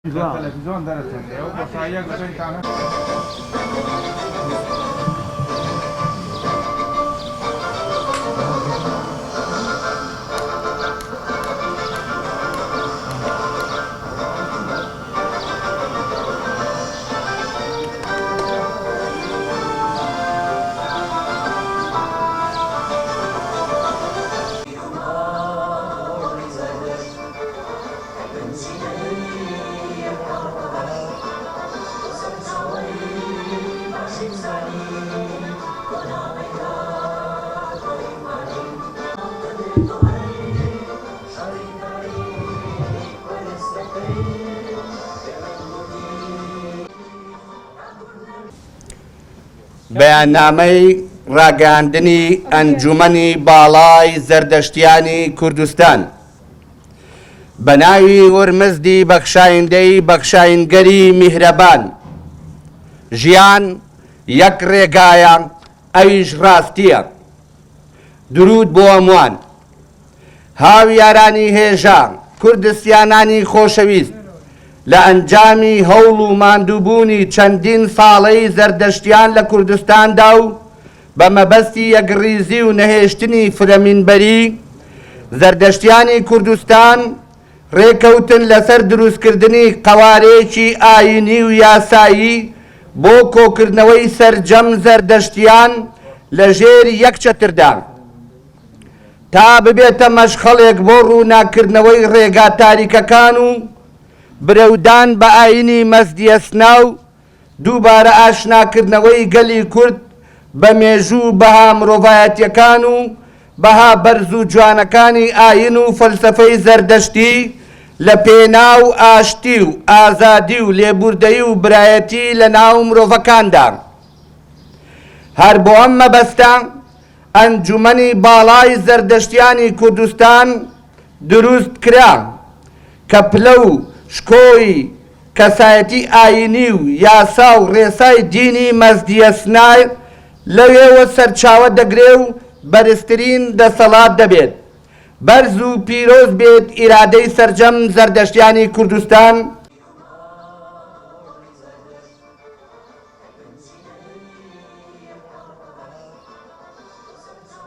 تلفزیۆن دەرەچێت ئەو بۆساییە گوتەیتانە بەیاننامەی ڕاگەاندنی ئەنجومەنی باڵای زەردەشتیانی کوردستان بە ناوی ورمزدی بەخشایندەی بەخشایندگەری میهرەبان ژیان یەک ڕێگایە ئەویش ڕاستیە. درود بۆ هەمووان. هاویارانی هێژە کوردستیانانی خۆشەویست، لە ئەنجامی هەوڵ و ماندووبوونی چەندین ساڵەی زەردەشتیان لە کوردستاندا و بە مەبەستی یەکڕیزی و نەهێشتنی فرەمینبەری، زەردەشتیانی کوردستان ڕێکەوتن لەسەر دروستکردنی قەوارەیەکی ئاینی و یاسایی بۆ کۆکردنەوەی سەرجەم زەردەشتیان لە ژێری یەک چەتردا، تا ببێتە مەشخەڵێک بۆ ڕووناکردنەوەی ڕێگا تاریکەکان و برەودان بە ئاینی مەزدیەسنا و دووبارە ئاشناکردنەوەی گەلی کورد بە مێژوو بەها مرۆڤایەتیەکان و بەها بەرز و جوانەکانی ئاین و فەلسەفەی زەردەشتی لە پێناو ئاشتی و ئازادی و لێبوردەیی و برایەتی لە ناو مرۆڤەکاندا. هەر بۆ ئەم مەبەستە ئەنجومەنی باڵای زەردەشتیانی کوردستان دروست کرا کە پلە و شکۆی کەسایەتی ئاینی و یاسا و ڕێسای دینی مەزدیەسنای لەوێوە سەرچاوە دەگرێ و بەرزترین دەسەڵات دەبێت. بەرز و پیرۆز بێت ئیرادەی سەرجەم زەردەشتیانی کوردستان